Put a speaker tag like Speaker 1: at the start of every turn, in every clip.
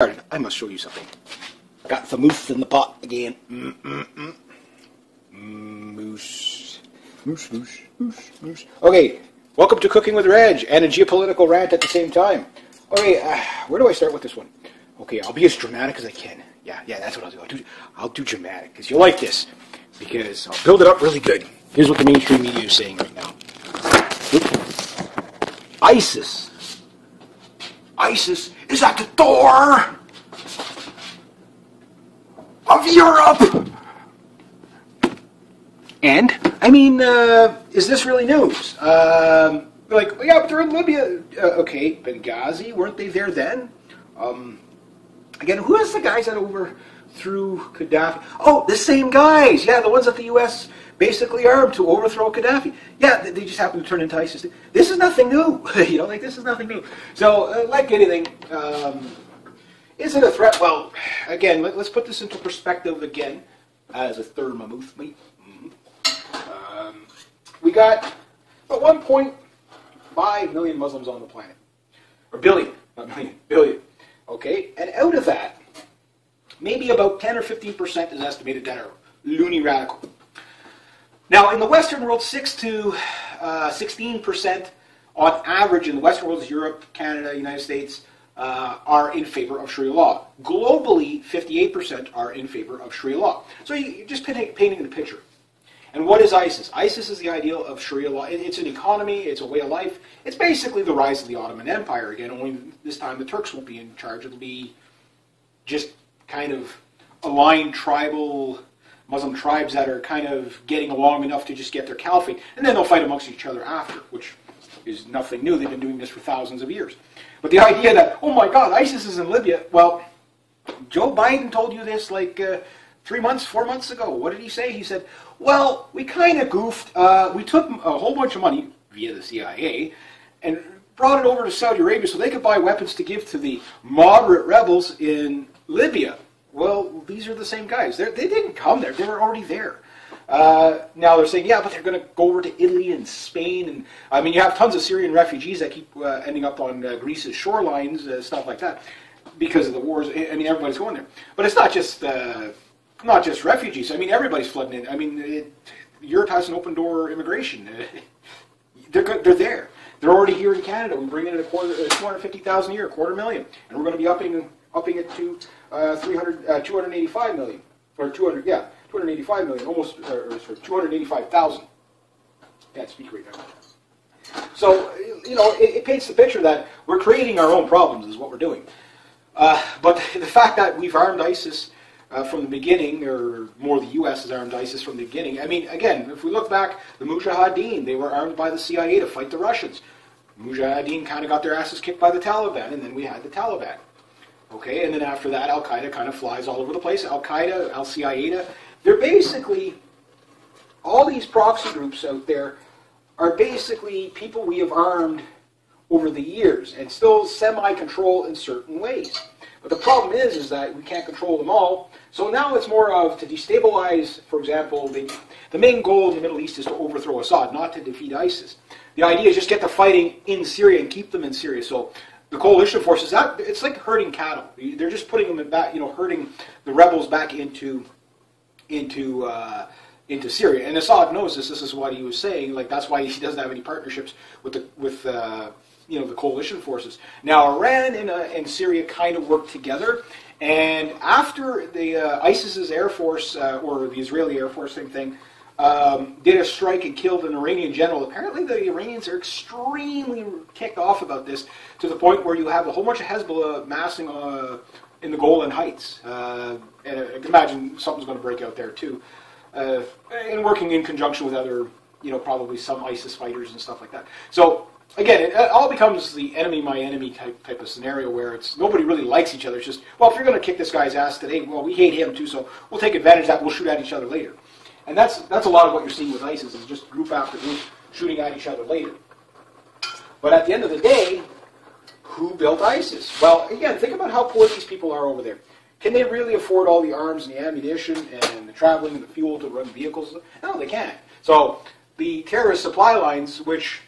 Speaker 1: I must show you something. Got the moose in the pot again. Moose. Moose. Okay, welcome to Cooking with Reg and a geopolitical rant at the same time. Okay, where do I start with this one? Okay, I'll be as dramatic as I can. Yeah, that's what I'll do. I'll do dramatic, because you'll like this. Because I'll build it up really good. Here's what the mainstream media is saying right now. ISIS is at the door of Europe! And, I mean, is this really news? Like, yeah, but they're in Libya. Okay, Benghazi, weren't they there then? Again, who is the guys that overthrew Gaddafi? Oh, the same guys! Yeah, the ones that the U.S. basically armed to overthrow Gaddafi. Yeah, they just happened to turn into ISIS. This is nothing new. This is nothing new. So, like anything, is it a threat? Well, again, let's put this into perspective again as a thermometer. We got about 1.5 million Muslims on the planet. Or billion, not million, billion. Okay, and out of that, maybe about 10 or 15% is estimated that are loony radical. Now, in the Western world, 6 to 16% on average in the Western world, Europe, Canada, United States, are in favor of Sharia law. Globally, 58% are in favor of Sharia law. So you're just painting the picture. And what is ISIS? ISIS is the ideal of Sharia law. It's an economy, it's a way of life. It's basically the rise of the Ottoman Empire again, only this time the Turks won't be in charge. It'll be just kind of aligned tribal Muslim tribes that are kind of getting along enough to just get their caliphate. And then they'll fight amongst each other after, which is nothing new. They've been doing this for thousands of years. But the idea that, oh my God, ISIS is in Libya, well, Joe Biden told you this like 4 months ago. What did he say? He said, well, we kind of goofed. We took a whole bunch of money via the CIA and brought it over to Saudi Arabia so they could buy weapons to give to the moderate rebels in Libya. Well, these are the same guys. They didn't come there. They were already there. Now they're saying, yeah, but they're going to go over to Italy and Spain. And I mean, you have tons of Syrian refugees that keep ending up on Greece's shorelines, stuff like that, because of the wars. I mean, everybody's going there. But it's not just refugees. I mean, everybody's flooding in. I mean, Europe has an open-door immigration. They're there. They're already here in Canada. We bring in 250,000 a year, 250,000, and we're going to be upping it to 285 million, or 285 million, almost, or 285,000. Can't speak right now. So, it paints the picture that we're creating our own problems is what we're doing. But the fact that we've armed ISIS from the beginning, or more the U.S. has armed ISIS from the beginning. I mean, again, if we look back, the Mujahideen, they were armed by the CIA to fight the Russians. Mujahideen kind of got their asses kicked by the Taliban, and then we had the Taliban. Okay, and then after that, Al-Qaeda kind of flies all over the place. Al-Qaeda, Al-Qaeda, they're basically, all these proxy groups out there are basically people we have armed over the years and still semi-control in certain ways. But the problem is that we can't control them all. So now it's more of to destabilize, for example, the main goal in the Middle East is to overthrow Assad, not to defeat ISIS. The idea is just get the fighting in Syria and keep them in Syria. So the coalition forces, it's like herding cattle. They're just putting them back, herding the rebels back into Syria. And Assad knows this. This is what he was saying. Like, that's why he doesn't have any partnerships with the coalition forces. Now, Iran and Syria kind of work together, and after the ISIS's Air Force, or the Israeli Air Force, same thing, did a strike and killed an Iranian general, apparently the Iranians are extremely ticked off about this, to the point where you have a whole bunch of Hezbollah massing in the Golan Heights. And I can imagine something's going to break out there too. And working in conjunction with other, probably some ISIS fighters and stuff like that. So, again, it all becomes the enemy my enemy type of scenario where it's nobody really likes each other. It's just, well, if you're going to kick this guy's ass today, well, we hate him too, so we'll take advantage of that. We'll shoot at each other later. And that's a lot of what you're seeing with ISIS, is just group after group shooting at each other later. But at the end of the day, who built ISIS? Well, again, think about how poor these people are over there. Can they really afford all the arms and the ammunition and the traveling and the fuel to run vehicles? No, they can't. So the terrorist supply lines, which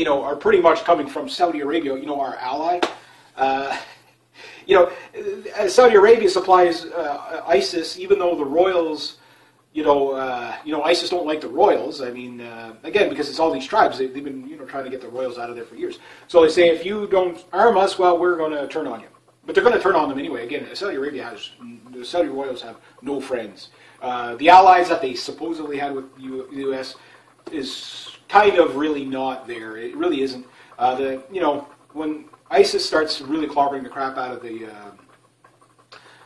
Speaker 1: are pretty much coming from Saudi Arabia, our ally. Saudi Arabia supplies ISIS, even though the royals, ISIS don't like the royals. I mean, again, because it's all these tribes. They've been, trying to get the royals out of there for years. So they say, if you don't arm us, well, we're going to turn on you. But they're going to turn on them anyway. Again, the Saudi royals have no friends. The allies that they supposedly had with the U.S. is kind of really not there. It really isn't. When ISIS starts really clobbering the crap out of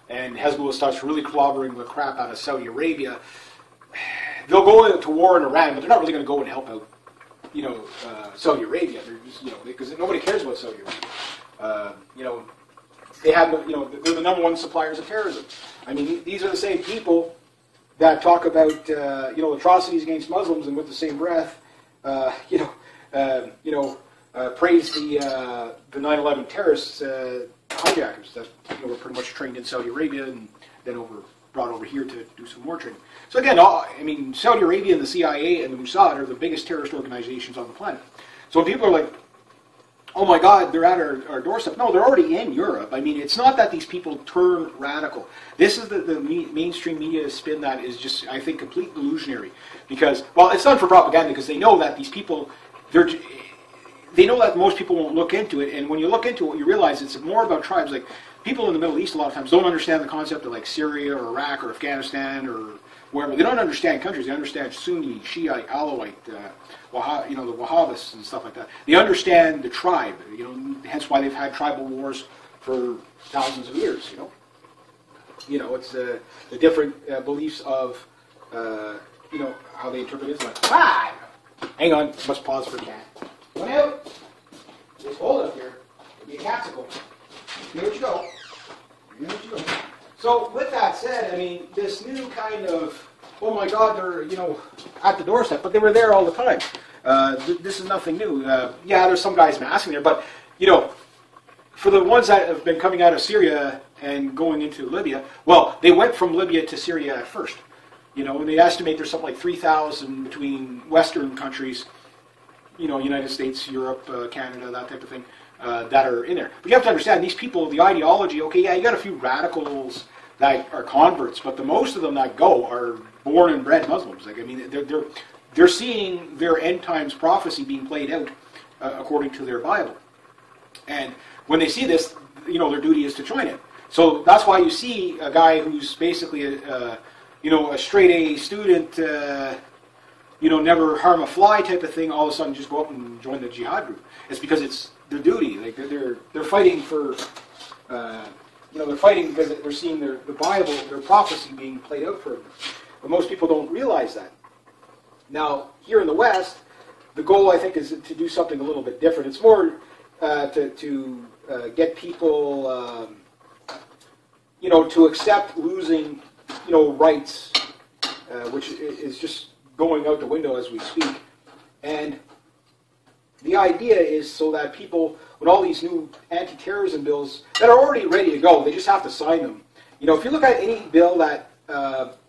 Speaker 1: and Hezbollah starts really clobbering the crap out of Saudi Arabia, they'll go into war in Iran, but they're not really going to go and help out, Saudi Arabia. They're just, because nobody cares about Saudi Arabia. They have, they're the number one suppliers of terrorism. I mean, these are the same people that talk about, atrocities against Muslims, and with the same breath, praise the 9/11 terrorists, hijackers that were pretty much trained in Saudi Arabia and then brought over here to do some more training. So again, Saudi Arabia and the CIA and the Mossad are the biggest terrorist organizations on the planet. So when people are like, oh my God, they're at our doorstep. No, they're already in Europe. I mean, it's not that these people turn radical. This is the mainstream media spin that is just, I think, complete illusionary. Because, well, it's done for propaganda because they know that these people, they know that most people won't look into it. And when you look into it, you realize it's more about tribes. Like, people in the Middle East a lot of times don't understand the concept of like Syria or Iraq or Afghanistan or wherever. They don't understand countries. They understand Sunni, Shiite, Alawite, the Wahhabists and stuff like that. They understand the tribe, hence why they've had tribal wars for thousands of years, It's the different beliefs of, how they interpret Islam. Ah! Hang on, must pause for a cat. Come out! It's cold up here. It'll be a capsicle. Here you go. So, with that said, I mean, this new kind of, oh my God, they're, at the doorstep, but they were there all the time. This is nothing new. There's some guys massing there, but, for the ones that have been coming out of Syria and going into Libya, well, they went from Libya to Syria at first. And they estimate there's something like 3,000 between Western countries, United States, Europe, Canada, that type of thing, that are in there. But you have to understand, these people, the ideology, you got a few radicals that are converts, but the most of them that go are born and bred Muslims. Like, I mean, they're seeing their end times prophecy being played out according to their Bible. And when they see this, their duty is to join it. So that's why you see a guy who's basically a straight A student, never harm a fly type of thing, all of a sudden just go up and join the jihad group. It's because it's their duty. Like they're fighting for, they're fighting because they're seeing the Bible, their prophecy being played out for them. But most people don't realize that. Now, here in the West, the goal, I think, is to do something a little bit different. It's more to get people, to accept losing, rights, which is just going out the window as we speak. And the idea is so that people, with all these new anti-terrorism bills that are already ready to go, they just have to sign them. If you look at any bill that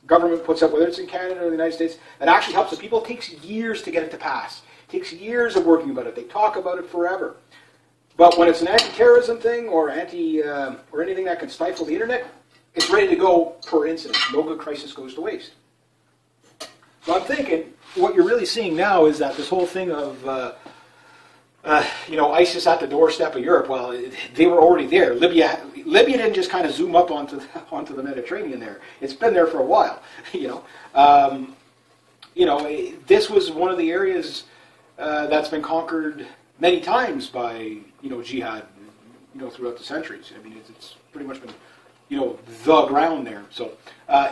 Speaker 1: government puts up, whether it's in Canada or the United States, that actually helps the people, it takes years to get it to pass. It takes years of working about it. They talk about it forever. But when it's an anti-terrorism thing or or anything that can stifle the internet, it's ready to go per incident. No good crisis goes to waste. So I'm thinking, what you're really seeing now is that this whole thing of, ISIS at the doorstep of Europe, well, they were already there. Libya didn't just kind of zoom up onto the Mediterranean there. It's been there for a while, This was one of the areas that's been conquered many times by, jihad, throughout the centuries. I mean, it's pretty much been, the ground there. So,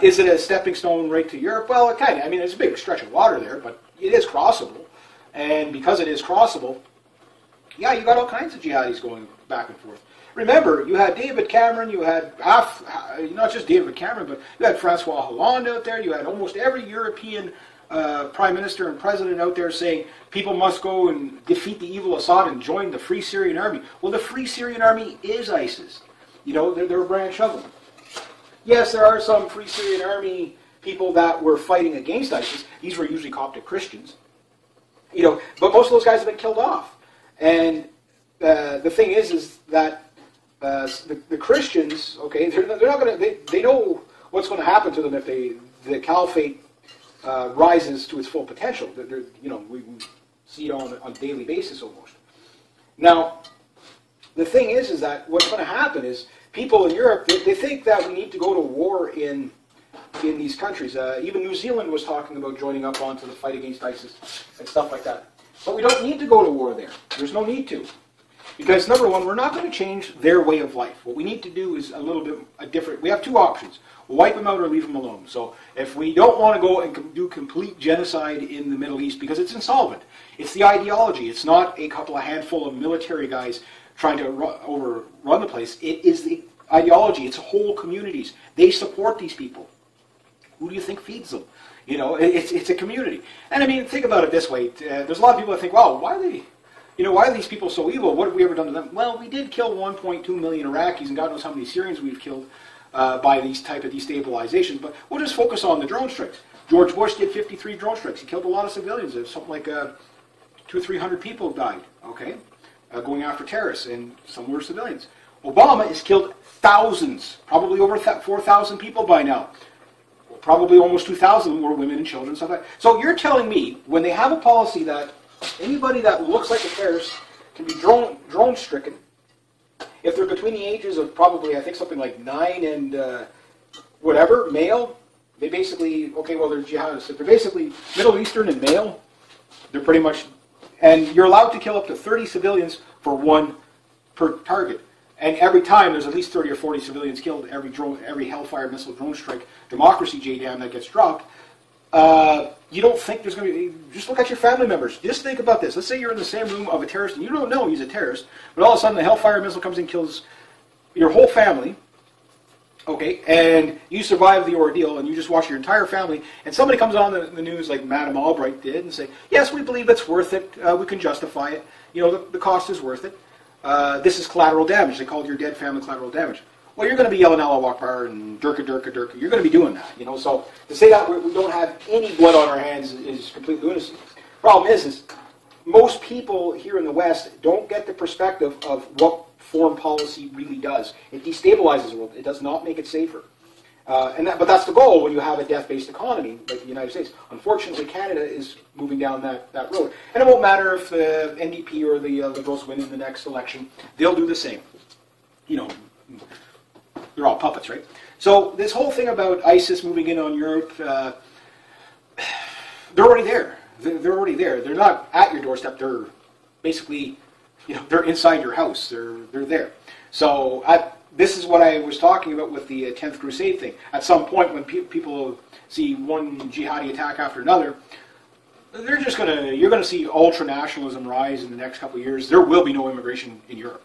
Speaker 1: is it a stepping stone right to Europe? Well, it kind of. I mean, there's a big stretch of water there, but it is crossable. And because it is crossable, you got all kinds of jihadis going back and forth. Remember, you had David Cameron, you had, not just David Cameron, but you had Francois Hollande out there, you had almost every European Prime Minister and President out there saying people must go and defeat the evil Assad and join the Free Syrian Army. Well, the Free Syrian Army is ISIS. They're a branch of them. Yes, there are some Free Syrian Army people that were fighting against ISIS. These were usually Coptic Christians. But most of those guys have been killed off. And the thing is that the Christians, okay, they're not going to. They know what's going to happen to them if the caliphate rises to its full potential. We see it on a daily basis almost. Now, the thing is that what's going to happen is people in Europe, they think that we need to go to war in these countries. Even New Zealand was talking about joining up onto the fight against ISIS and stuff like that. But we don't need to go to war there. There's no need to. Because, number one, we're not going to change their way of life. What we need to do is a little bit different. We have two options. We'll wipe them out or leave them alone. So if we don't want to go and do complete genocide in the Middle East because it's insolvent, it's the ideology. It's not a handful of military guys trying to overrun the place. It is the ideology. It's whole communities. They support these people. Who do you think feeds them? It's a community. And I mean, think about it this way. There's a lot of people that think, well, why are these people so evil? What have we ever done to them? Well, we did kill 1.2 million Iraqis, and God knows how many Syrians we've killed by these type of destabilizations. But we'll just focus on the drone strikes. George Bush did 53 drone strikes. He killed a lot of civilians. Something like 200 or 300 people died, okay, going after terrorists, and some were civilians. Obama has killed thousands, probably over 4,000 people by now. Probably almost 2,000 were women and children, stuff like that. So you're telling me, when they have a policy that anybody that looks like a terrorist can be drone stricken, if they're between the ages of probably, I think, something like 9 and whatever, male, they basically, okay, well, they're jihadists. If they're basically Middle Eastern and male, they're pretty much, and you're allowed to kill up to 30 civilians for one per target. And every time there's at least 30 or 40 civilians killed, every Hellfire missile drone strike, democracy JDAM that gets dropped, you don't think there's going to be, just look at your family members. Just think about this. Let's say you're in the same room of a terrorist and you don't know he's a terrorist, but all of a sudden the Hellfire missile comes and kills your whole family, okay, and you survive the ordeal and you just watch your entire family, and somebody comes on the news like Madame Albright did and say, yes, we believe it's worth it, we can justify it, the cost is worth it. This is collateral damage. They called your dead family collateral damage. Well, you're going to be yelling Allah Akbar and Durka, Durka, Durka. You're going to be doing that, So to say that we don't have any blood on our hands is complete lunacy. Problem is most people here in the West don't get the perspective of what foreign policy really does. It destabilizes the world. It does not make it safer. But that's the goal when you have a death-based economy like the United States. Unfortunately, Canada is moving down that road. And it won't matter if the NDP or the Liberals win in the next election. They'll do the same. They're all puppets, right? So this whole thing about ISIS moving in on Europe, they're already there. They're already there. They're not at your doorstep. They're basically, they're inside your house. They're there. So this is what I was talking about with the 10th Crusade thing. At some point, when people see one jihadi attack after another, you're going to see ultra-nationalism rise in the next couple of years. There will be no immigration in Europe,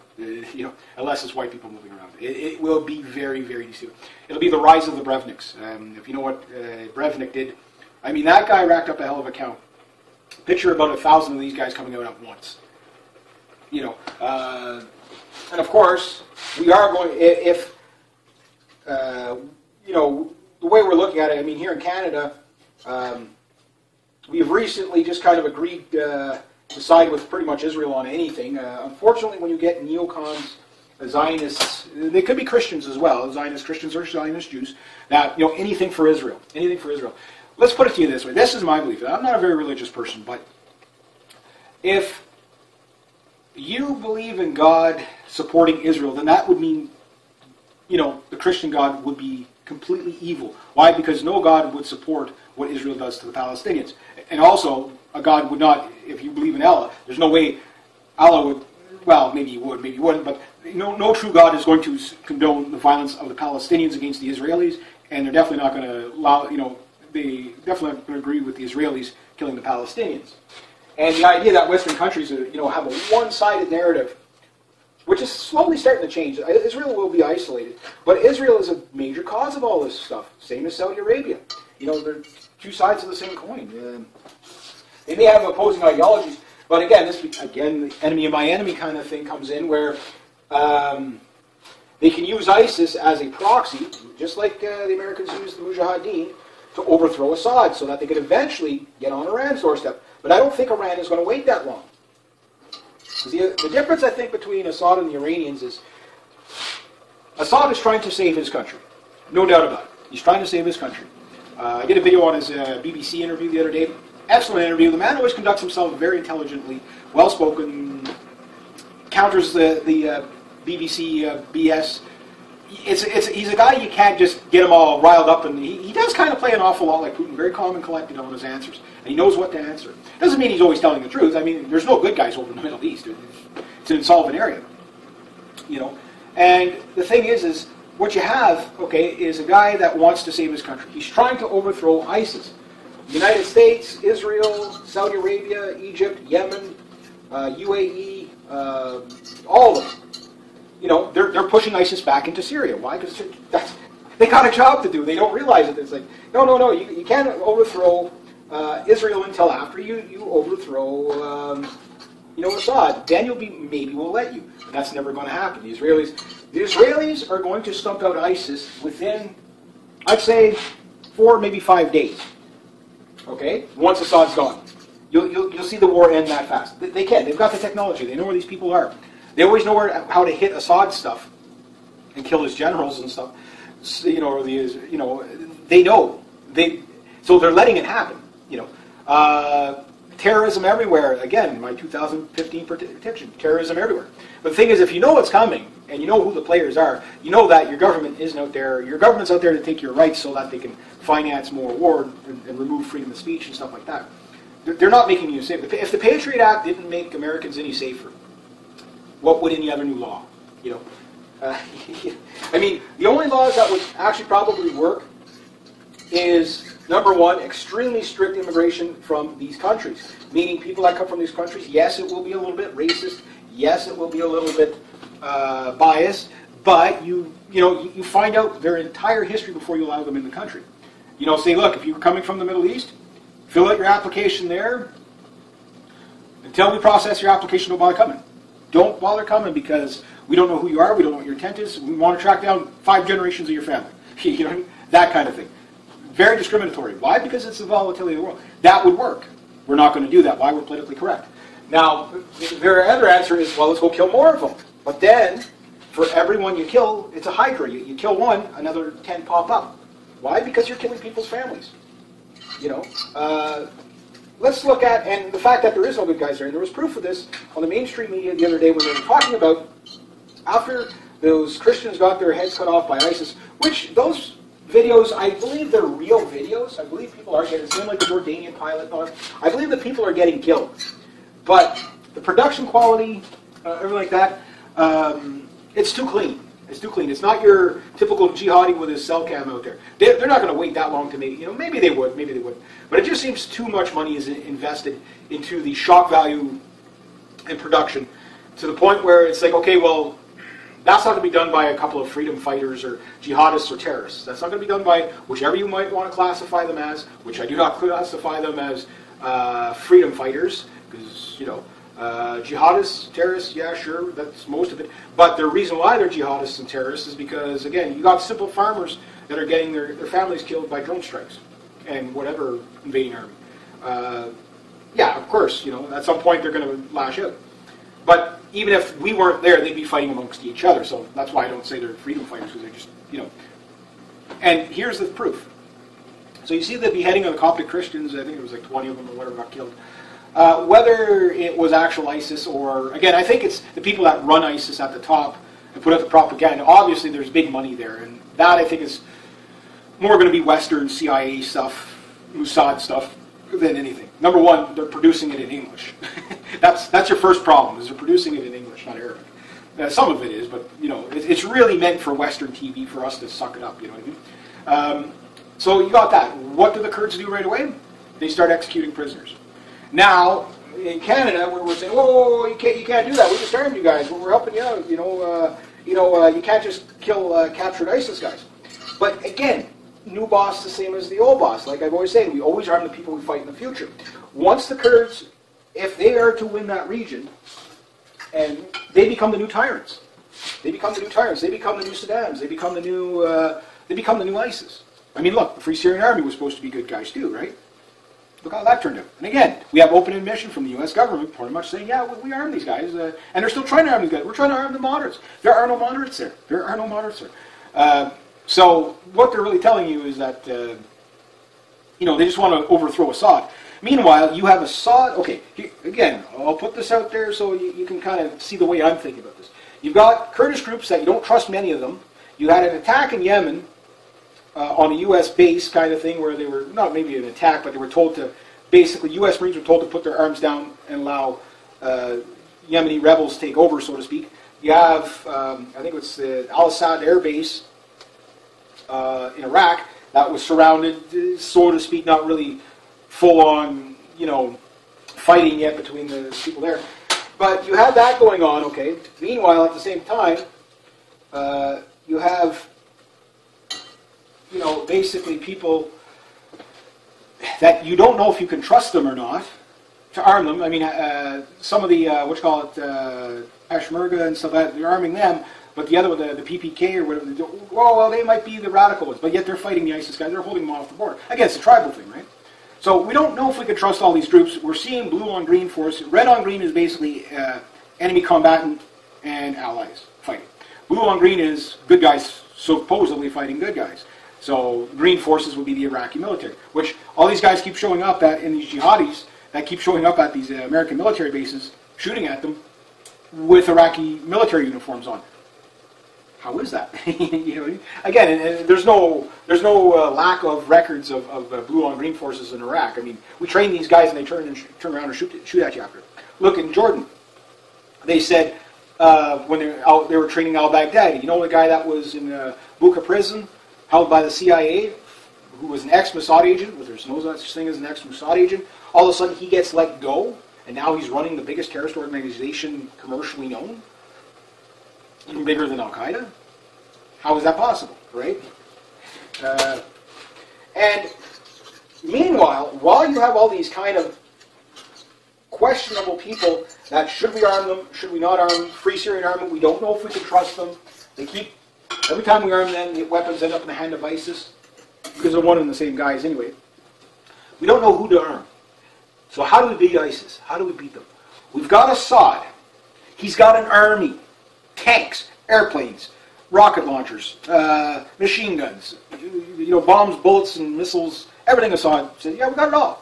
Speaker 1: unless it's white people moving around. It will be very, very deceiving. It'll be the rise of the Brevniks. If you know what Brevnik did, I mean, that guy racked up a hell of a count. Picture about 1,000 of these guys coming out at once. And of course, we are going, the way we're looking at it, I mean, here in Canada, we've recently just kind of agreed to side with pretty much Israel on anything. Unfortunately, when you get neocons, Zionists, they could be Christians as well, Zionist Christians or Zionist Jews, that, anything for Israel. Anything for Israel. Let's put it to you this way. This is my belief. I'm not a very religious person, but if you believe in God supporting Israel, then that would mean, the Christian God would be completely evil. Why? Because no God would support what Israel does to the Palestinians. And also, a God would not, if you believe in Allah, there's no way Allah would, well, maybe he would, maybe he wouldn't, but no true God is going to condone the violence of the Palestinians against the Israelis, and they're definitely not going to allow, they definitely not going to agree with the Israelis killing the Palestinians. And the idea that Western countries, have a one-sided narrative, which is slowly starting to change. Israel will be isolated, but Israel is a major cause of all this stuff. Same as Saudi Arabia. They're two sides of the same coin. They may have opposing ideologies, but again, the enemy of my enemy kind of thing comes in, where they can use ISIS as a proxy, just like the Americans used the Mujahideen, to overthrow Assad, so that they could eventually get on Iran's doorstep. But I don't think Iran is going to wait that long. The difference, I think, between Assad and the Iranians is Assad is trying to save his country. No doubt about it. He's trying to save his country. I did a video on his BBC interview the other day. Excellent interview. The man always conducts himself very intelligently, well-spoken, counters the BBC BS. He's a guy you can't just get him all riled up, and he does kind of play an awful lot like Putin, very calm and collected on his answers, and he knows what to answer. Doesn't mean he's always telling the truth. I mean, there's no good guys over in the Middle East. It's an insolvent area, you know. And the thing is what you have, okay, is a guy that wants to save his country. He's trying to overthrow ISIS. The United States, Israel, Saudi Arabia, Egypt, Yemen, UAE, all of them. You know, they're pushing ISIS back into Syria. Why? Because they got a job to do. They don't realize it. It's like, no, you can't overthrow Israel until after you overthrow, Assad. Then maybe we'll let you. But that's never going to happen. The Israelis are going to stump out ISIS within, I'd say, 4, maybe 5 days. Okay, once Assad's gone, you'll see the war end that fast. They can. They've got the technology. They know where these people are. They always know how to hit Assad's stuff and kill his generals and stuff. So, they know. So they're letting it happen. Terrorism everywhere. Again, my 2015 prediction: terrorism everywhere. But the thing is, if you know what's coming and you know who the players are, you know that your government isn't out there. Your government's out there to take your rights so that they can finance more war and remove freedom of speech and stuff like that. They're not making you safe. If the Patriot Act didn't make Americans any safer, what would any other new law? I mean, the only laws that would actually probably work is, number one, extremely strict immigration from these countries. Meaning people that come from these countries, yes, it will be a little bit racist. Yes, it will be a little bit biased. But you find out their entire history before you allow them in the country. Say, look, if you're coming from the Middle East, fill out your application there. Until we process your application, don't bother coming. Don't bother coming because we don't know who you are. We don't know what your intent is. We want to track down 5 generations of your family. That kind of thing. Very discriminatory. Why? Because it's the volatility of the world. That would work. We're not going to do that. Why? We're politically correct. Now, their other answer is, well, let's go kill more of them. But then, for everyone you kill, it's a hydra. You kill one, another 10 pop up. Why? Because you're killing people's families. Let's look at, and the fact that there is no good guys there, and there was proof of this on the mainstream media the other day when they were talking about after those Christians got their heads cut off by ISIS, which those videos, I believe they're real videos. I believe people are getting, same like the Jordanian pilot. I believe that people are getting killed. But the production quality, everything like that, it's too clean. It's too clean. It's not your typical jihadi with his cell cam out there. They're not going to wait that long to make, maybe they would, maybe they wouldn't. But it just seems too much money is invested into the shock value and production to the point where it's like, okay, well, that's not going to be done by a couple of freedom fighters or jihadists or terrorists. That's not going to be done by whichever you might want to classify them as, which I do not classify them as freedom fighters, because, jihadists, terrorists, yeah, sure, that's most of it. But the reason why they're jihadists and terrorists is because, again, you got simple farmers that are getting their families killed by drone strikes and whatever invading army. Yeah, of course, at some point they're going to lash out. But even if we weren't there, they'd be fighting amongst each other. So that's why I don't say they're freedom fighters, because they're just, And here's the proof. So you see the beheading of the Coptic Christians, I think it was like 20 of them or whatever got killed. Whether it was actual ISIS or, again, I think it's the people that run ISIS at the top and put out the propaganda. Obviously, there's big money there, and that I think is more going to be Western CIA stuff, Mossad stuff, than anything. Number one, they're producing it in English. That's your first problem, is they're producing it in English, not Arabic. Some of it is, but it's really meant for Western TV for us to suck it up. You know what I mean? So you got that. What do the Kurds do right away? They start executing prisoners. Now in Canada, we're saying, "Oh, you can't do that. We just armed you guys. We're helping you out. You can't just kill captured ISIS guys." But again, new boss the same as the old boss. Like I've always said, we always arm the people we fight in the future. Once the Kurds, if they are to win that region, and they become the new tyrants. They become the new tyrants. They become the new Saddams. They become the new. They become the new ISIS. I mean, look, the Free Syrian Army was supposed to be good guys too, right? Look how that turned out. And again, we have open admission from the U.S. government pretty much saying, yeah, we arm these guys. And they're still trying to arm these guys. We're trying to arm the moderates. There are no moderates there. There are no moderates there. So what they're really telling you is that, they just want to overthrow Assad. Meanwhile, you have Assad. Okay, again, I'll put this out there so you can kind of see the way I'm thinking about this. You've got Kurdish groups that you don't trust many of them. You had an attack in Yemen on a U.S. base kind of thing where they were, not maybe an attack, but they were told to, basically U.S. Marines were told to put their arms down and allow Yemeni rebels take over, so to speak. You have, I think it's the Al-Assad Air Base in Iraq that was surrounded, so to speak, not really full-on, fighting yet between the people there. But you have that going on, okay. Meanwhile, at the same time, you have, basically people that you don't know if you can trust them or not to arm them. I mean, some of the, Peshmerga and stuff like that, they're arming them, but the other one, the PPK or whatever, well, they might be the radical ones, but yet they're fighting the ISIS guys, they're holding them off the border. Again, it's a tribal thing, right? So we don't know if we can trust all these groups. We're seeing blue on green force. Red on green is basically enemy combatant and allies fighting. Blue on green is good guys supposedly fighting good guys. So green forces would be the Iraqi military, which all these guys keep showing up at, in these jihadis that keep showing up at these American military bases, shooting at them with Iraqi military uniforms on. How is that? Again, there's no lack of records of blue on green forces in Iraq. I mean, we train these guys and they turn around and shoot at you after. Look, in Jordan, they said when they were training al-Baghdadi, the guy that was in Bucca prison, held by the CIA, who was an ex-Mossad agent, but there's no such thing as an ex-Mossad agent. All of a sudden, he gets let go, and now he's running the biggest terrorist organization commercially known. Even bigger than Al-Qaeda? How is that possible, right? And meanwhile, while you have all these kind of questionable people that should we arm them, should we not arm them, Free Syrian Army, we don't know if we can trust them. They keep, every time we arm them, the weapons end up in the hand of ISIS, because they're one and the same guys anyway. We don't know who to arm. So how do we beat ISIS? How do we beat them? We've got Assad. He's got an army. Tanks, airplanes, rocket launchers, machine guns, bombs, bullets, and missiles, everything Assad said, yeah, we got it all.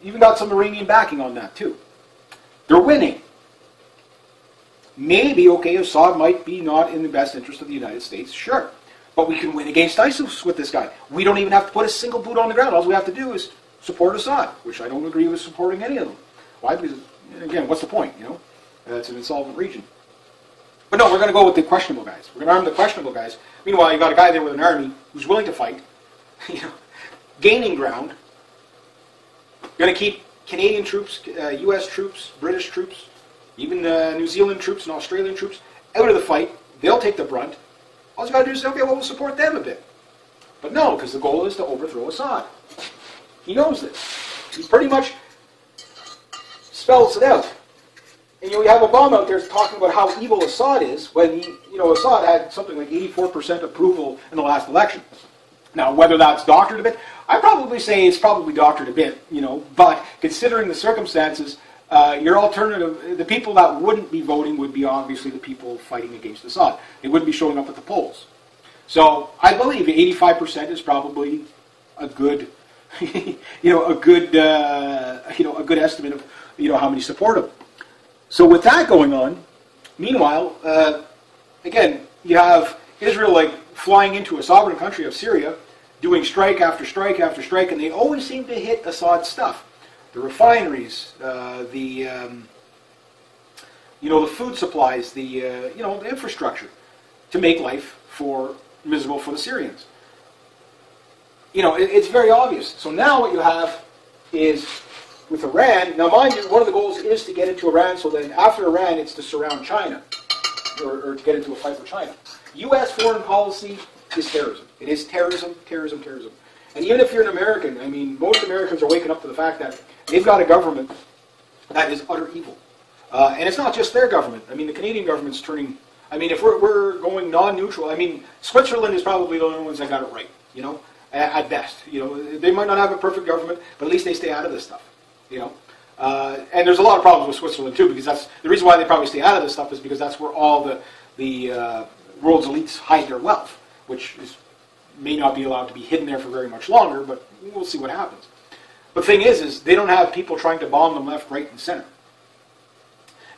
Speaker 1: Even got some Iranian backing on that, too. They're winning. Maybe, okay, Assad might be not in the best interest of the United States, sure. But we can win against ISIS with this guy. We don't even have to put a single boot on the ground. All we have to do is support Assad, which I don't agree with supporting any of them. Why? Because, again, what's the point, It's an insolvent region. But no, we're going to go with the questionable guys. We're going to arm the questionable guys. Meanwhile, you've got a guy there with an army who's willing to fight, gaining ground. You're going to keep Canadian troops, U.S. troops, British troops, even New Zealand troops and Australian troops out of the fight. They'll take the brunt. All you got to do is say, okay, well, we'll support them a bit. But no, because the goal is to overthrow Assad. He knows this. He pretty much spells it out. And we have Obama out there talking about how evil Assad is when Assad had something like 84% approval in the last election. Now, whether that's doctored a bit, I'd probably say it's probably doctored a bit, but considering the circumstances, your alternative, the people that wouldn't be voting would be obviously the people fighting against Assad. They wouldn't be showing up at the polls. So I believe 85% is probably a good, a good estimate of, how many support him. So with that going on, meanwhile, again, you have Israel flying into a sovereign country of Syria, doing strike after strike after strike, and they always seem to hit Assad's stuff. The refineries, the food supplies, the infrastructure, to make life miserable for the Syrians. It's very obvious. So now what you have is, with Iran, now mind you, one of the goals is to get into Iran, so then after Iran it's to surround China, or to get into a fight with China. U.S. foreign policy is terrorism. It is terrorism, terrorism, terrorism. And even if you're an American, I mean, most Americans are waking up to the fact that they've got a government that is utter evil. And it's not just their government. I mean, the Canadian government's turning, if we're going non-neutral, Switzerland is probably the only ones that got it right, at best. They might not have a perfect government, but at least they stay out of this stuff. And there's a lot of problems with Switzerland too, because that's the reason why they probably stay out of this stuff is because that's where all the world's elites hide their wealth, which may not be allowed to be hidden there for very much longer, but we'll see what happens. But the thing is they don't have people trying to bomb them left, right, and center.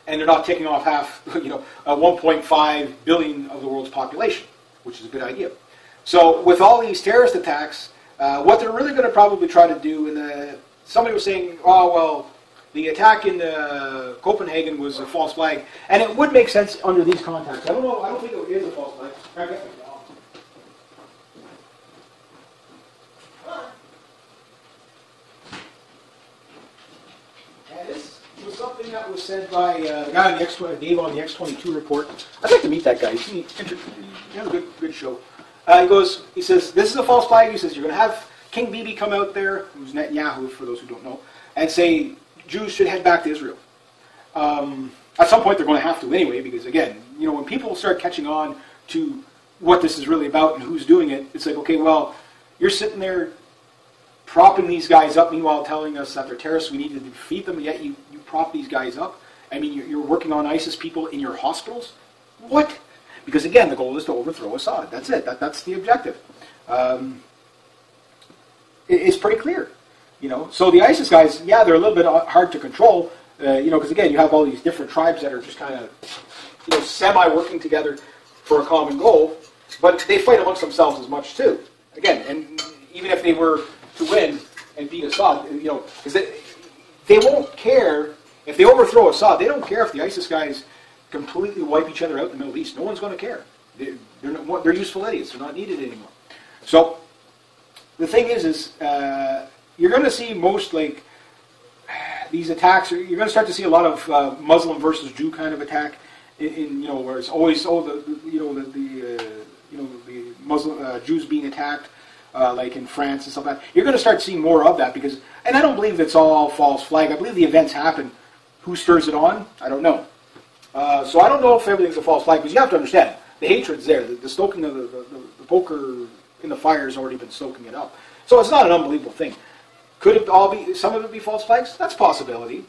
Speaker 1: And they're not taking off half, 1.5 billion of the world's population, which is a good idea. So with all these terrorist attacks, what they're really going to probably try to do, somebody was saying, oh, well, the attack in Copenhagen was a false flag. And it would make sense under these contexts. I don't think it is a false flag. And this was something that was said by the guy on the Dave on the X-22 report. I'd like to meet that guy. He has a good show. He says, this is a false flag. He says, you're going to have King Bibi come out there, who's Netanyahu, for those who don't know, and say Jews should head back to Israel. At some point, they're going to have to anyway, because again, when people start catching on to what this is really about and who's doing it, it's like, okay, well, you're sitting there propping these guys up, meanwhile telling us that they're terrorists, we need to defeat them, yet you prop these guys up. I mean, you're working on ISIS people in your hospitals? What? Because again, the goal is to overthrow Assad. That's it. That's the objective. It's pretty clear. So the ISIS guys, yeah, they're a little bit hard to control, because again, you have all these different tribes that are just kind of, semi-working together for a common goal, but they fight amongst themselves as much too. Again, and even if they were to win and beat Assad, because they won't care if they overthrow Assad. They don't care if the ISIS guys completely wipe each other out in the Middle East. No one's going to care. They're useful idiots. They're not needed anymore. So the thing is you're going to see most these attacks. You're going to start to see a lot of Muslim versus Jew kind of attack. Where it's always the Muslim Jews being attacked, like in France and stuff like that. You're going to start seeing more of that because, and I don't believe it's all false flag. I believe the events happen. Who stirs it on? I don't know. So I don't know if everything's a false flag, because you have to understand, the hatred's there. The stoking of the poker in the fire has already been stoking it up. So it's not an unbelievable thing. Could it all be, some of it be false flags? That's a possibility.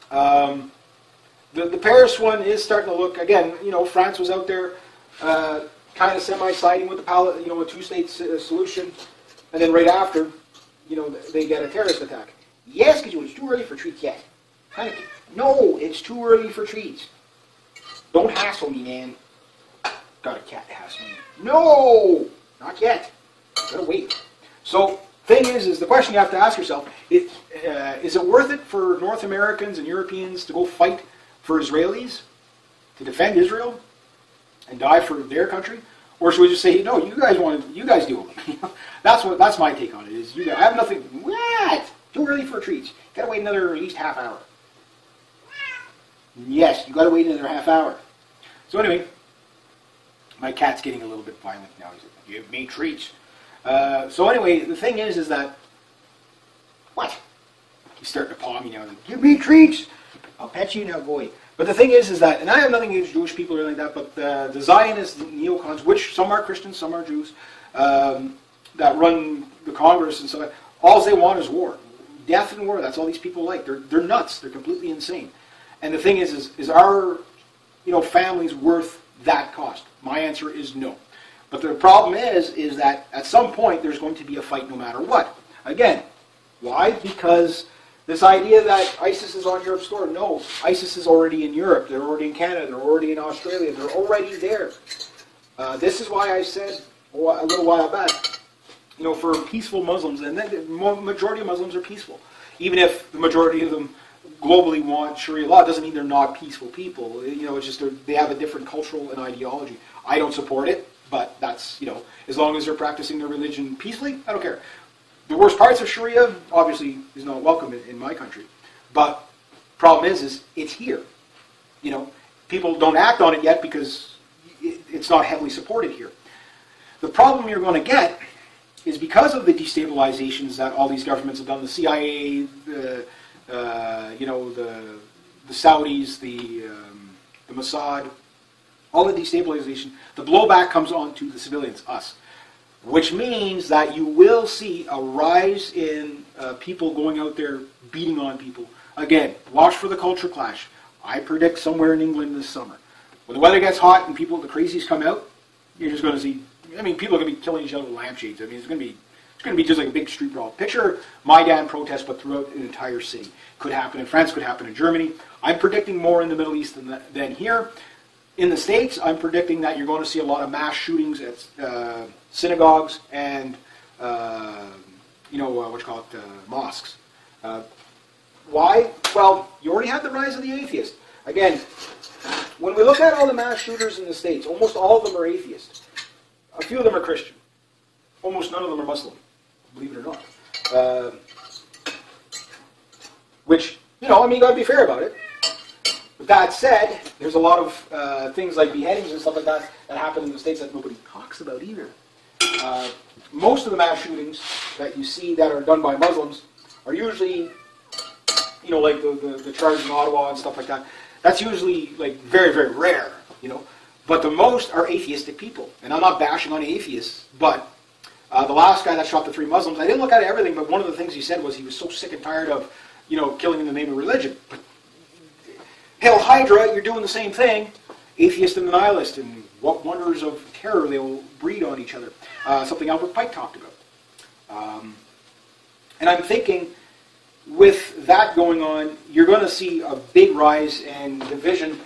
Speaker 1: The Paris one is starting to look, again, France was out there kind of semi-siding with a two-state solution, and then right after, they get a terrorist attack. Yes, because it's too early for treats yet. No, it's too early for treats. Don't hassle me, man. Got a cat hassling me. No, not yet. Gotta wait. So, thing is the question you have to ask yourself, is it worth it for North Americans and Europeans to go fight for Israelis, to defend Israel, and die for their country? Or should we just say, no, you guys do it. That's my take on it. Is I have nothing. What? Too early for treats. Gotta wait another at least half hour. Yes, you got to wait another half hour. So anyway, my cat's getting a little bit violent now. He's like, give me treats. So anyway, the thing is that, what? He's starting to paw me now. Like, give me treats. I'll pet you now, boy. But the thing is that, and I have nothing against Jewish people or anything like that, but the Zionists, the neocons, which some are Christians, some are Jews, that run the Congress and stuff, all they want is war. Death and war, that's all these people like. They're nuts. They're completely insane. And the thing is our families worth that cost? My answer is no. But the problem is that at some point there's going to be a fight no matter what. Again, why? Because this idea that ISIS is on Europe's door, no. ISIS is already in Europe. They're already in Canada. They're already in Australia. They're already there. This is why I said a little while back, for peaceful Muslims, and then the majority of Muslims are peaceful. Even if the majority of them globally want Sharia law, doesn't mean they're not peaceful people. It's just they have a different cultural and ideology. I don't support it, but that's, as long as they're practicing their religion peacefully, I don't care. The worst parts of Sharia, obviously, is not welcome in my country. But problem is it's here. People don't act on it yet because it's not heavily supported here. The problem you're going to get is because of the destabilizations that all these governments have done, the CIA, the Saudis, the Mossad, all the destabilization, the blowback comes on to the civilians, us. which means that you will see a rise in people going out there beating on people. Again, watch for the culture clash. I predict somewhere in England this summer. When the weather gets hot and the crazies come out, you're just going to see, people are going to be killing each other with lampshades. It's going to be just like a big street brawl. Picture Maidan protest, but throughout an entire city. Could happen in France, could happen in Germany. I'm predicting more in the Middle East than here. In the States, I'm predicting that you're going to see a lot of mass shootings at synagogues and, mosques. Why? Well, you already have the rise of the atheist. Again, when we look at all the mass shooters in the States, almost all of them are atheists. A few of them are Christian. Almost none of them are Muslim, believe it or not. Which, you got to be fair about it. With that said, there's a lot of things like beheadings and stuff like that that happen in the States that nobody talks about either. Most of the mass shootings that you see that are done by Muslims are usually, like the charges in Ottawa and stuff like that. That's usually like very, very rare, But the most are atheistic people. And I'm not bashing on atheists, but the last guy that shot the 3 Muslims, I didn't look at everything, but one of the things he said was he was so sick and tired of, killing in the name of religion. But Hail Hydra, you're doing the same thing, atheist and the nihilist, and what wonders of terror they will breed on each other. Something Albert Pike talked about. And I'm thinking, with that going on, you're going to see a big rise in division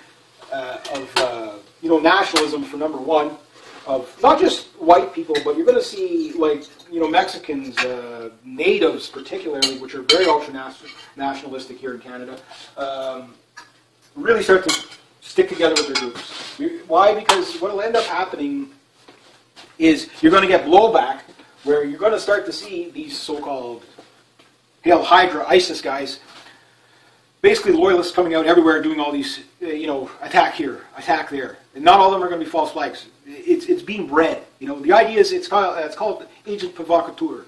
Speaker 1: of nationalism for number one, of not just white people, but you're going to see Mexicans, natives particularly, which are very ultra-nationalistic here in Canada, really start to stick together with their groups. Why? Because what will end up happening is you're going to get blowback where you're going to start to see these so-called Hail Hydra, ISIS guys, basically loyalists coming out everywhere doing all these, attack here, attack there. And not all of them are going to be false flags. It's being bred. The idea is it's called agent provocateur.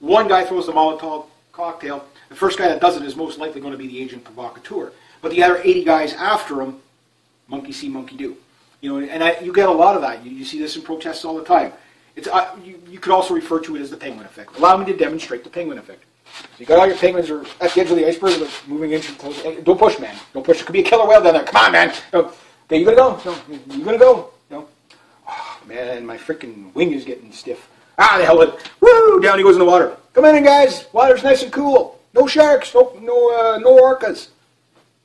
Speaker 1: One guy throws the Molotov cocktail. The first guy that does it is most likely going to be the agent provocateur. But the other 80 guys after him, monkey see, monkey do. You get a lot of that. You see this in protests all the time. It's you could also refer to it as the penguin effect. Allow me to demonstrate the penguin effect. So you got all your penguins are at the edge of the iceberg, moving inches close. Don't push, man. Don't push. It could be a killer whale down there. Come on, man. No. Okay, you gonna go? No. You gonna go? No. Oh, man, my freaking wing is getting stiff. Ah, the hell with it. Woo! Down he goes in the water. Come in, guys. Water's nice and cool. No sharks. No orcas.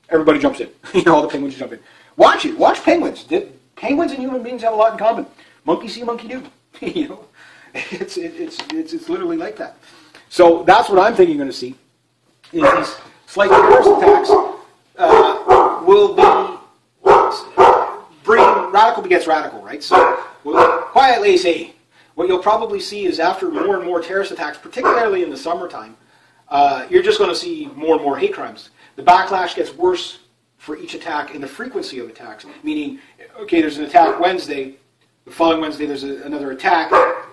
Speaker 1: Everybody jumps in. All the penguins jump in. Watch it. Watch penguins. Penguins and human beings have a lot in common. Monkey see, monkey do. It's literally like that. So that's what I'm thinking you're going to see. Is these slight terrorist attacks will bring radical begets radical, right? So we'll quietly say what you'll probably see is after more and more terrorist attacks, particularly in the summertime, you're just going to see more and more hate crimes. The backlash gets worse for each attack and the frequency of attacks. Meaning, okay, there's an attack Wednesday, the following Wednesday there's another attack.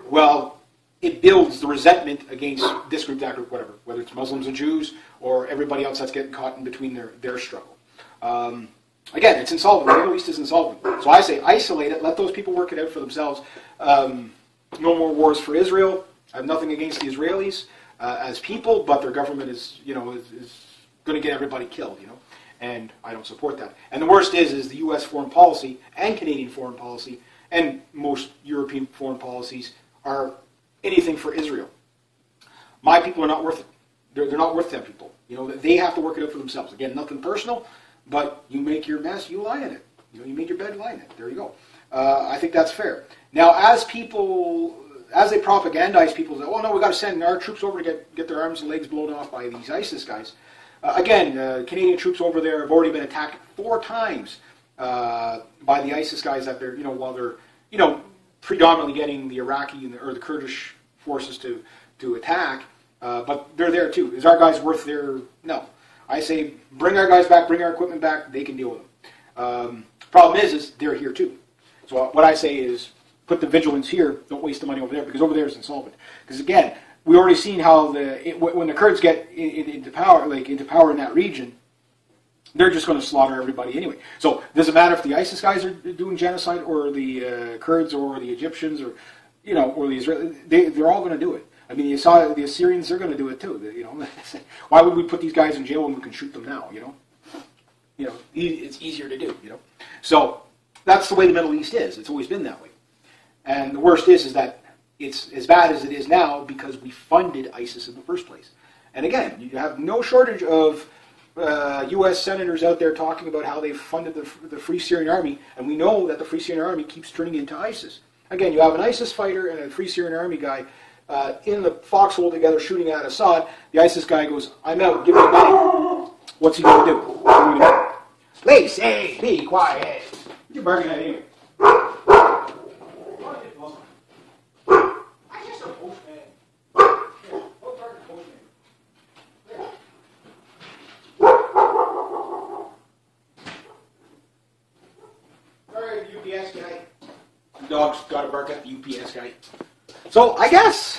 Speaker 1: Well, it builds the resentment against this group, that group, whatever, whether it's Muslims and Jews or everybody else that's getting caught in between their struggle. Again, it's insolvent. The Middle East is insolvent. So I say isolate it, let those people work it out for themselves. No more wars for Israel. I have nothing against the Israelis as people, but their government is going to get everybody killed, and I don't support that. And the worst is the U.S. foreign policy and Canadian foreign policy and most European foreign policies are anything for Israel. My people are not worth it. They're not worth them people. They have to work it out for themselves. Again, nothing personal, but you make your mess, you lie in it. You make your bed, lie in it. There you go. I think that's fair. Now, as they propagandize people, say, oh no, we got to send our troops over to get their arms and legs blown off by these ISIS guys. Canadian troops over there have already been attacked 4 times by the ISIS guys that they're, while they're, predominantly getting the Iraqi or the Kurdish forces to attack, but they're there too. Is our guys worth their? No. I say bring our guys back, bring our equipment back. They can deal with them. Problem is they're here too. So what I say is put the vigilance here. Don't waste the money over there because over there is insolvent. Because again, we already seen how when the Kurds get into power in that region, they're just going to slaughter everybody anyway. So does it matter if the ISIS guys are doing genocide or the Kurds or the Egyptians or you know, or the Israelis, they're all going to do it. I mean, you saw the Assyrians; they're going to do it too. You know, why would we put these guys in jail when we can shoot them now? You know, it's easier to do. You know, so that's the way the Middle East is. It's always been that way. And the worst is that it's as bad as it is now because we funded ISIS in the first place. And again, you have no shortage of U.S. senators out there talking about how they funded the Free Syrian Army, and we know that the Free Syrian Army keeps turning into ISIS. Again, you have an ISIS fighter and a Free Syrian Army guy in the foxhole together shooting at Assad. The ISIS guy goes, "I'm out, give me the money." What's he going to do? Lacey, be quiet. You're barking at him. UPS guy. The dog's got to bark at the UPS guy. So I guess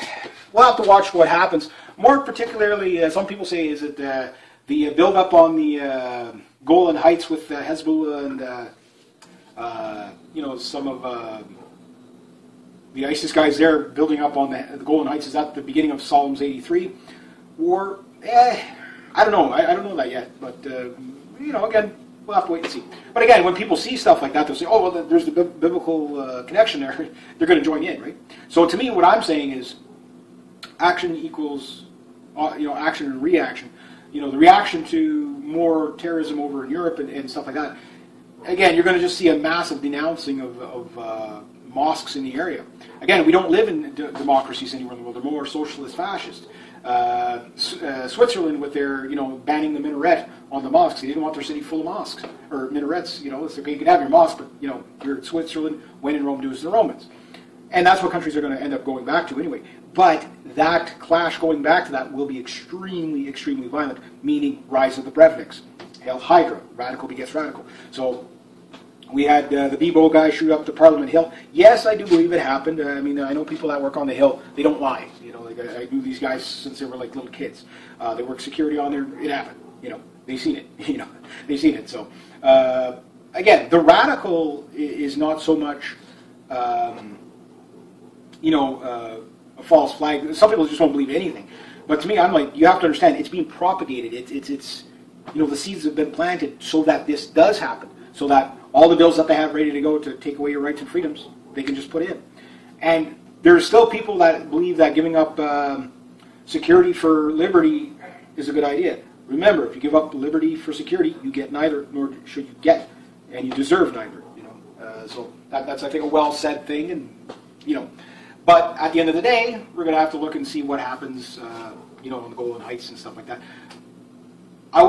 Speaker 1: we'll have to watch what happens. More particularly, some people say, is it the build-up on the Golan Heights with Hezbollah and you know, some of the ISIS guys there building up on the Golan Heights. Is that the beginning of Psalms 83 war? I don't know. I don't know that yet. But you know, again, we'll have to wait and see. But again, when people see stuff like that, they'll say, "Oh, well, there's the biblical connection there." They're going to join in, right? So to me, what I'm saying is, action equals, you know, action and reaction. You know, the reaction to more terrorism over in Europe and stuff like that. Again, you're going to just see a massive denouncing of mosques in the area. Again, we don't live in democracies anywhere in the world. They're more socialist, fascist. Switzerland with their, you know, banning the minaret on the mosques. They didn't want their city full of mosques or minarets. You know, it's okay, you can have your mosque, but you know, you're in Switzerland. When in Rome, do as the Romans. And that's what countries are going to end up going back to anyway. But that clash going back to that will be extremely, extremely violent, meaning rise of the Brevniks. Hail Hydra, radical begets radical. So we had the Bebo guy shoot up the Parliament Hill. Yes, I do believe it happened. I mean, I know people that work on the Hill. They don't lie. You know, like I knew these guys since they were like little kids. They work security on there. It happened. You know, they've seen it. You know, they've seen it. So again, the radical is not so much, you know, a false flag. Some people just won't believe anything. But to me, I'm like, you have to understand, it's being propagated. It's you know, the seeds have been planted so that this does happen. So that all the bills that they have ready to go to take away your rights and freedoms, they can just put in. And there's still people that believe that giving up security for liberty is a good idea. Remember, if you give up liberty for security, you get neither, nor should you get, and you deserve neither. You know, so that's, I think, a well said thing. And you know, but at the end of the day, we're going to have to look and see what happens. You know, on the Golan Heights and stuff like that. I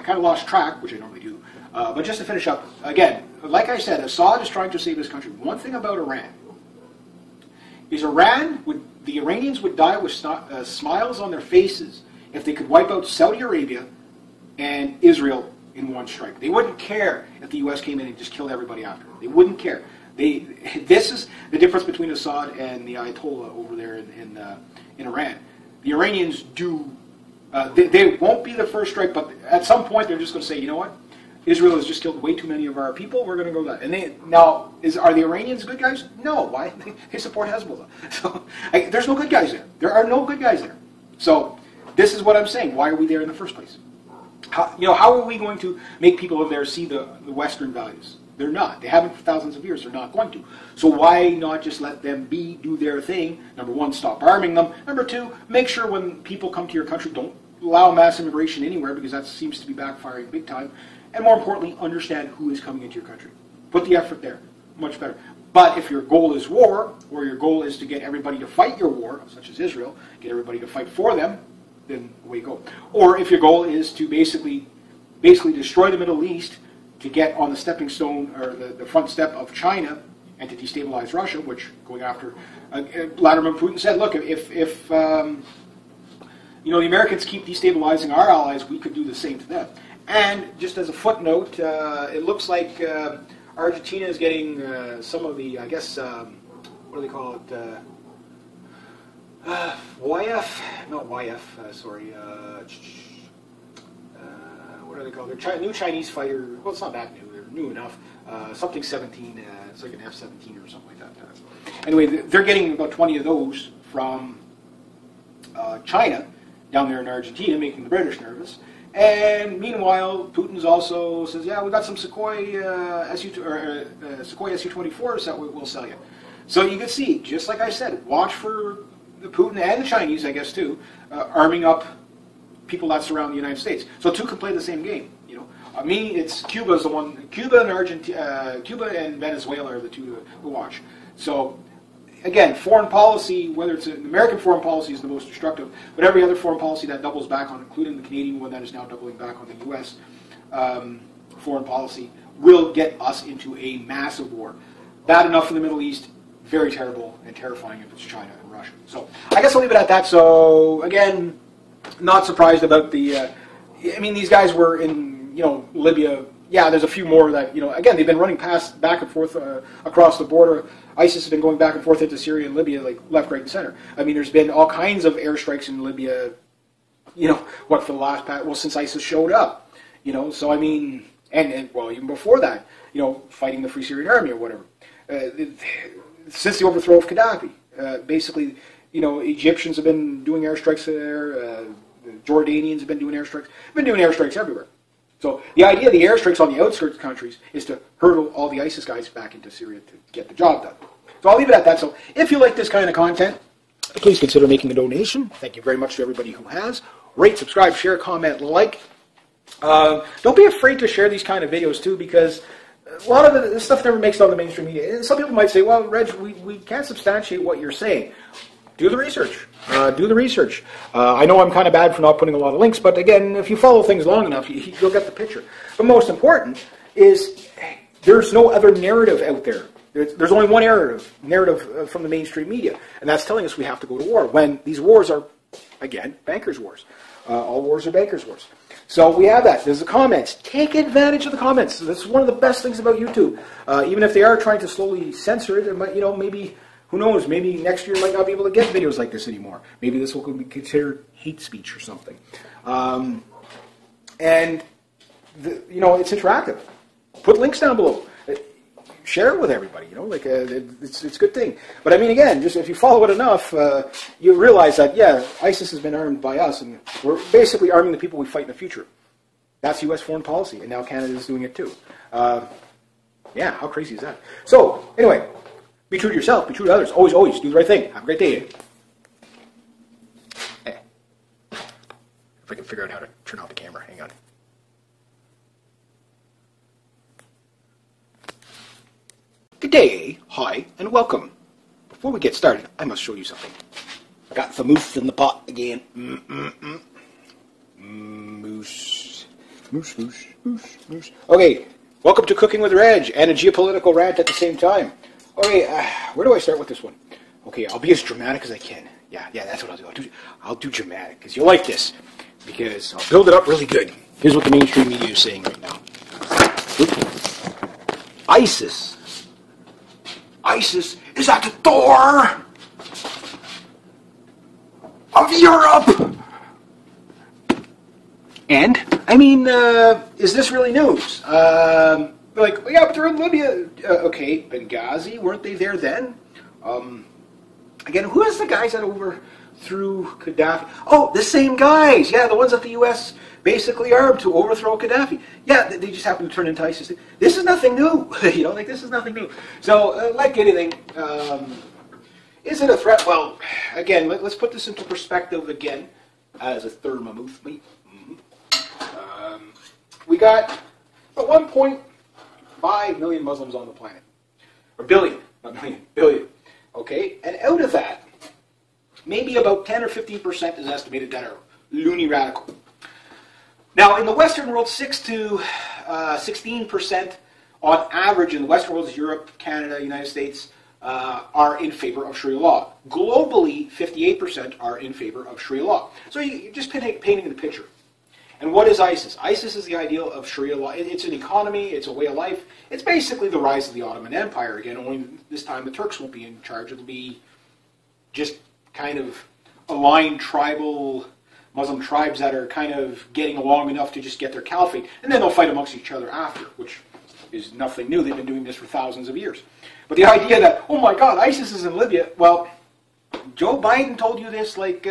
Speaker 1: kind of lost track, which I normally do. But just to finish up, again, like I said, Assad is trying to save his country. One thing about Iran is the Iranians would die with smiles on their faces if they could wipe out Saudi Arabia and Israel in one strike. They wouldn't care if the U.S. came in and just killed everybody after. They wouldn't care. This is the difference between Assad and the Ayatollah over there in Iran. The Iranians do. They won't be the first strike, but at some point they're just going to say, you know what? Israel has just killed way too many of our people. We're going to go that. And are the Iranians good guys? No. Why? They support Hezbollah. So there's no good guys there. There are no good guys there. So this is what I'm saying. Why are we there in the first place? How are we going to make people over there see the Western values? They're not. They haven't for thousands of years. They're not going to. So why not just let them do their thing? Number one, stop arming them. Number two, make sure when people come to your country, don't allow mass immigration anywhere, because that seems to be backfiring big time. And more importantly, understand who is coming into your country. Put the effort there. Much better. But if your goal is war, or your goal is to get everybody to fight your war, such as Israel, get everybody to fight for them, then away you go. Or if your goal is to basically destroy the Middle East, to get on the stepping stone, or the front step of China, and to destabilize Russia, which going after, Vladimir Putin said, look, if the Americans keep destabilizing our allies, we could do the same to them. And just as a footnote, it looks like Argentina is getting some of the, I guess, what do they call it? YF? Not YF, sorry. What are they called? They're new Chinese fighter. Well, it's not that new. They're new enough. Something 17, it's like an F-17 or something like that. Anyway, they're getting about 20 of those from China down there in Argentina, making the British nervous. And meanwhile, Putin's also says, yeah, we got some Sukhoi Su-24s that we'll sell you. So you can see, just like I said, watch for the Putin and the Chinese, I guess too, arming up people that surround the United States. So two can play the same game. You know, I mean, it's Cuba's the one. Cuba and Argentina, Cuba and Venezuela are the two to watch. So again, foreign policy, whether it's an American foreign policy, is the most destructive. But every other foreign policy that doubles back on, including the Canadian one that is now doubling back on the U.S. Foreign policy, will get us into a massive war. Bad enough for the Middle East. Very terrible and terrifying if it's China and Russia. So I guess I'll leave it at that. So again, not surprised about the. I mean, these guys were in Libya. Yeah, there's a few more that Again, they've been running back and forth across the border. ISIS has been going back and forth into Syria and Libya, like left, right, and center. I mean, there's been all kinds of airstrikes in Libya. For the last since ISIS showed up. So I mean, and even before that, fighting the Free Syrian Army or whatever. Since the overthrow of Gaddafi, basically, Egyptians have been doing airstrikes there. The Jordanians have been doing airstrikes. Been doing airstrikes everywhere. So the idea of the airstrikes on the outskirts countries is to hurdle all the ISIS guys back into Syria to get the job done. So I'll leave it at that. So if you like this kind of content, please consider making a donation. Thank you very much to everybody who has. Rate, subscribe, share, comment, like. Don't be afraid to share these kind of videos too, because a lot of this stuff never makes it on the mainstream media. And some people might say, well, Reg, we can't substantiate what you're saying. Do the research. Do the research. I know I'm kind of bad for not putting a lot of links, but again, if you follow things long enough, you'll get the picture. But most important is there's no other narrative out there. There's only one narrative from the mainstream media, and that's telling us we have to go to war, when these wars are, again, bankers' wars. All wars are bankers' wars. So we have that. There's the comments. Take advantage of the comments. This is one of the best things about YouTube. Even if they are trying to slowly censor it, it might, maybe, who knows, maybe next year might not be able to get videos like this anymore. Maybe this will be considered hate speech or something. And, it's interactive. Put links down below. Share it with everybody, it's a good thing. But I mean, again, just if you follow it enough, you realize that, yeah, ISIS has been armed by us, and we're basically arming the people we fight in the future. That's U.S. foreign policy, and now Canada is doing it too. Yeah, how crazy is that? So, anyway, be true to yourself, be true to others. Always, always do the right thing. Have a great day. Hey. If I can figure out how to turn off the camera, hang on. Good day, hi, and welcome. Before we get started, I must show you something. I got the moose in the pot again. Moose. Moose, moose, moose, moose. Okay, welcome to Cooking with Reg, and a geopolitical rant at the same time. Okay, where do I start with this one? Okay, I'll be as dramatic as I can. Yeah, that's what I'll do. I'll do dramatic, because you'll like this. Because I'll build it up really good. Here's what the mainstream media is saying right now. ISIS is at the door of Europe. And, I mean, is this really news? They're like, yeah, but they're in Libya. Okay, Benghazi, weren't they there then? Again, who is the guys that overthrew Gaddafi? Oh, the same guys. Yeah, the ones that the U.S. basically armed to overthrow Gaddafi. Yeah, they just happened to turn into ISIS. This is nothing new. This is nothing new. So, like anything, is it a threat? Well, again, let's put this into perspective again as a thermometer. We got 1.5 million Muslims on the planet. Or billion, not million, billion. Okay, and out of that, maybe about 10 or 15% is estimated that are loony radical. Now, in the Western world, 6 to 16% on average in the Western world, Europe, Canada, United States, are in favor of Sharia law. Globally, 58% are in favor of Sharia law. So you're just painting the picture. And what is ISIS? ISIS is the ideal of Sharia law. It's an economy, it's a way of life. It's basically the rise of the Ottoman Empire. Again, only this time the Turks won't be in charge. It'll be just kind of aligned tribal Muslim tribes that are kind of getting along enough to just get their caliphate. And then they'll fight amongst each other after, which is nothing new. They've been doing this for thousands of years. But the idea that, oh my God, ISIS is in Libya, well, Joe Biden told you this like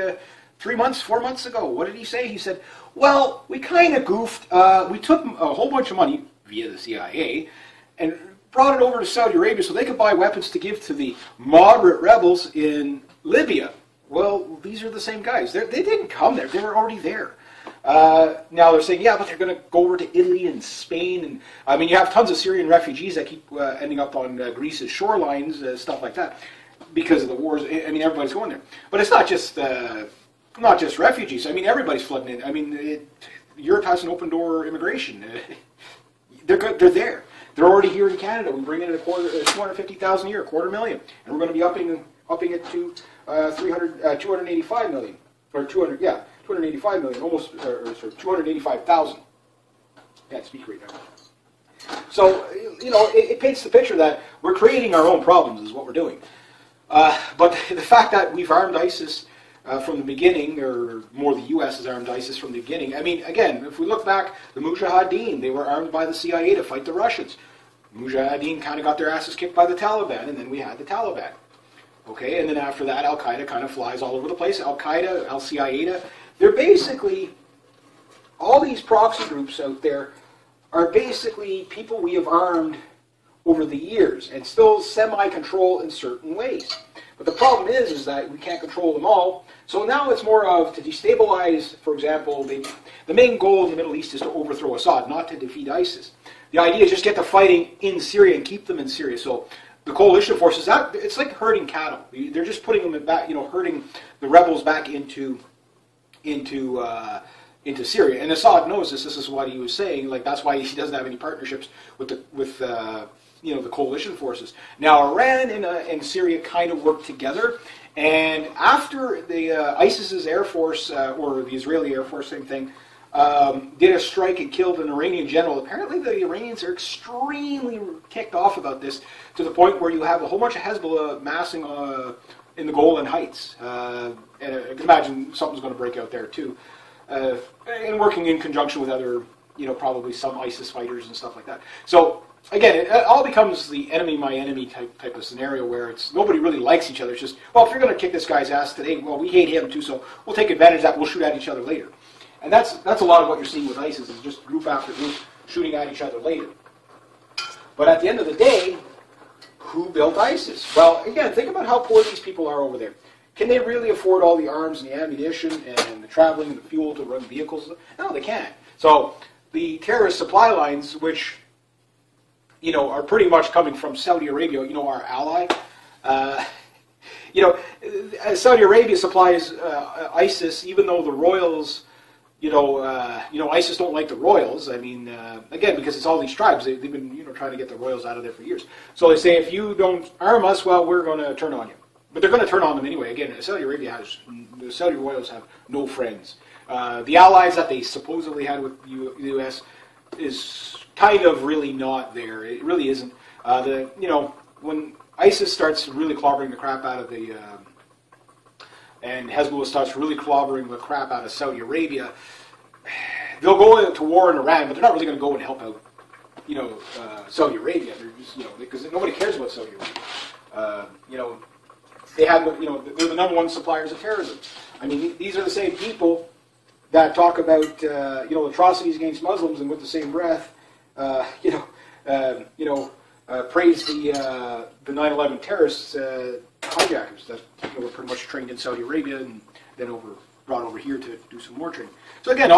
Speaker 1: 4 months ago. What did he say? He said, well, we kind of goofed. We took a whole bunch of money via the CIA and brought it over to Saudi Arabia so they could buy weapons to give to the moderate rebels in Libya. Well, these are the same guys. They didn't come there. They were already there. Now they're saying, yeah, but they're going to go over to Italy and Spain. And I mean, you have tons of Syrian refugees that keep ending up on Greece's shorelines, stuff like that, because of the wars. I mean, everybody's going there. But it's not just refugees. I mean, everybody's flooding in. I mean, Europe has an open door immigration. They're good. They're there. They're already here in Canada. We bring in 250,000 a year, 250,000, and we're going to be upping it to 285 million, or 285 million, almost, or sorry, 285,000. Can't speak right now. So, you know, it paints the picture that we're creating our own problems is what we're doing. But the fact that we've armed ISIS from the beginning, or more the U.S. has armed ISIS from the beginning. I mean, again, if we look back, the Mujahideen, they were armed by the CIA to fight the Russians. Mujahideen kind of got their asses kicked by the Taliban, and then we had the Taliban. Okay, and then after that, Al-Qaeda kind of flies all over the place. Al-Qaeda, Al-Qaeda, they're basically, all these proxy groups out there are basically people we have armed over the years and still semi-control in certain ways. But the problem is that we can't control them all. So now it's more of to destabilize, for example, the main goal in the Middle East is to overthrow Assad, not to defeat ISIS. The idea is just get the fighting in Syria and keep them in Syria. So the coalition forces, it's like herding cattle. They're just putting them back, you know, herding the rebels back into Syria. And Assad knows this. This is what he was saying. Like, that's why he doesn't have any partnerships with the coalition forces. Now, Iran and Syria kind of work together. And after the ISIS's Air Force, or the Israeli Air Force, same thing, did a strike and killed an Iranian general, apparently the Iranians are extremely ticked off about this, to the point where you have a whole bunch of Hezbollah massing in the Golan Heights. And I can imagine something's going to break out there too. And working in conjunction with other, you know, probably some ISIS fighters and stuff like that. So, again, it all becomes the enemy, my enemy type of scenario where it's nobody really likes each other. It's just, well, if you're going to kick this guy's ass today, well, we hate him too, so we'll take advantage of that. We'll shoot at each other later. And that's a lot of what you're seeing with ISIS, is just group after group shooting at each other later. But at the end of the day, who built ISIS? Well, again, think about how poor these people are over there. Can they really afford all the arms and the ammunition and the traveling and the fuel to run vehicles? No, they can't. So the terrorist supply lines, which, you know, are pretty much coming from Saudi Arabia, you know, our ally. You know, Saudi Arabia supplies ISIS, even though the royals, ISIS don't like the royals. I mean, again, because it's all these tribes. They've been, you know, trying to get the royals out of there for years. So they say, if you don't arm us, well, we're going to turn on you. But they're going to turn on them anyway. Again, the Saudi royals have no friends. The allies that they supposedly had with the U.S. is kind of really not there. It really isn't. When ISIS starts really clobbering the crap out of and Hezbollah starts really clobbering the crap out of Saudi Arabia, they'll go into war in Iran, but they're not really going to go and help out, Saudi Arabia. They're just, because nobody cares about Saudi Arabia. They're the number one suppliers of terrorism. I mean, these are the same people that talk about, atrocities against Muslims, and with the same breath, praise the 9/11 terrorists, hijackers that were pretty much trained in Saudi Arabia and then brought over here to do some more training. So again,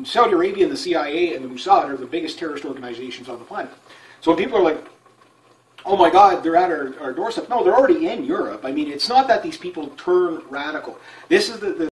Speaker 1: Saudi Arabia and the CIA and the Mossad are the biggest terrorist organizations on the planet. So when people are like, oh my God, they're at our doorstep. No, they're already in Europe. I mean, it's not that these people turn radical. This is the